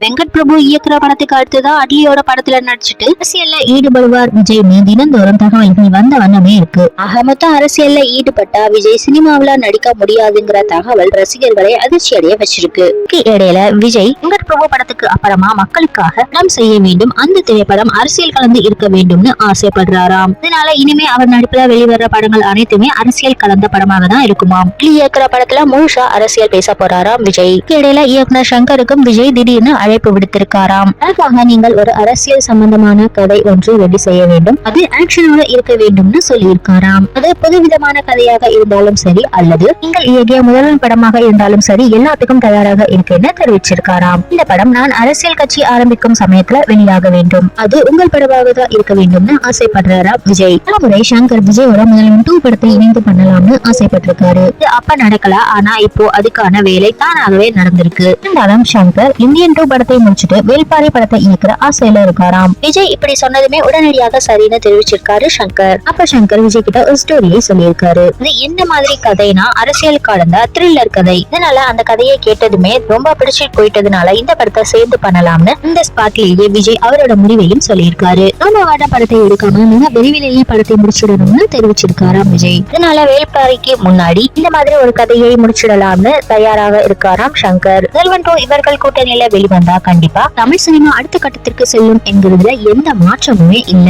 வெங்கட் பிரபு இயக்குற படத்துக்கு அடுத்துதான் அட்லியோட படத்துல நடிச்சிட்டு அரசியல்ல ஈடுபடுவார் விஜய்னு தினந்தோறும் தகவல்கள் வந்த வண்ணமே இருக்கு. மொத்தம் அரசியல்ல ஈடுபட்டா விஜய் சினிமாவில நடிக்க முடியாதுங்கிற தகவல் ரசிகர்களை அதிர்ச்சி அடைய வச்சிருக்கு. இடையில விஜய் வெங்கட் பிரபு படத்துக்கு அப்புறமா மக்களுக்காக நாம் செய்ய வேண்டும், அந்த திரைப்படம் அரசியல் கலந்து இருக்க வேண்டும்னு ஆசைப்படுறாராம். இதனால இனிமே அவர் நடிப்புல வெளிவர படங்கள் அனைத்துமே அரசியல் கலந்த படமாக தான் இருக்குமாம். இயக்குற படத்துல முழுசா அரசியல் பேச போறாராம் விஜய். இடையில இயக்குனர் சங்கருக்கும் விஜய் திடீர்னு அழைப்பு விடுத்திருக்காராம். அதற்காக நீங்கள் ஒரு அரசியல் சம்பந்தமான கதை ஒன்று ரெடி செய்ய வேண்டும், அது ஆக்ஷனோட இருக்க வேண்டும்னு சொல்லியிருக்காராம். அது புதுவிதமான கதையாக இருந்தாலும் சரி அல்லது நீங்கள் இயக்கிய முதல் படமாக இருந்தாலும் சரி எல்லாத்துக்கும் தயாராக இருக்குன்னு தெரிவிச்சிருக்காராம். இந்த படம் நான் அரசியல் கட்சி ஆரம்பிக்கும் சமயத்துல வெளியாக வேண்டும், அது உங்கள் படமாக தான் இருக்க வேண்டும்னு ஆசைப்படுறாராம் விஜய். பலமுறை சங்கர் விஜயோட முதல்வன் 2 படத்தை இணைந்து பண்ணலாம்னு ஆசைப்பட்டிருக்காரு. இது அப்ப நடக்கல, ஆனா இப்போ அதுக்கான வேலை தானாகவே நடந்திருக்கு. இருந்தாலும் சங்கர் இந்தியன் 2 படத்தை முடிச்சுட்டு வேல்பாரி படத்தை இயக்குற ஆசையில இருக்காராம். விஜய் இப்படி சொன்னதுமே உடனடியாக சரின்னு தெரிவிச்சிருக்காரு சங்கர். அப்ப சங்கர் விஜய் கிட்ட ஒரு ஸ்டோரியை சொல்லியிருக்காரு. இது என்ன மாதிரி கதைனா அரசியல் கலந்த த்ரில்லர் கதை. இதனால அந்த கதையை கேட்டதுமே ரொம்ப பிடிச்சு போயிட்டதுனால இந்த படத்தை சேர்ந்து பண்ணலாம்னு இந்த ஸ்பாட்லேயே விஜய் அவரோட முடிவையும் சொல்லியிருக்காரு. ராமவாட படத்தை எடுக்காம மிக விரைவிலேயே படத்தை முடிச்சிடணும்னு தெரிவிச்சிருக்காராம் விஜய். இதனால வேல்பாரிக்கு முன்னாடி இந்த மாதிரி ஒரு கதையை முடிச்சிடலாம்னு தயாராக இருக்காராம் சங்கர். முதல்வன் 2 இவர்கள் கூட்டணியில வெளிவந்தா கண்டிப்பா தமிழ் சினிமா அடுத்த கட்டத்திற்கு செல்லும் என்கிறதுல எந்த மாற்றமுமே இல்ல.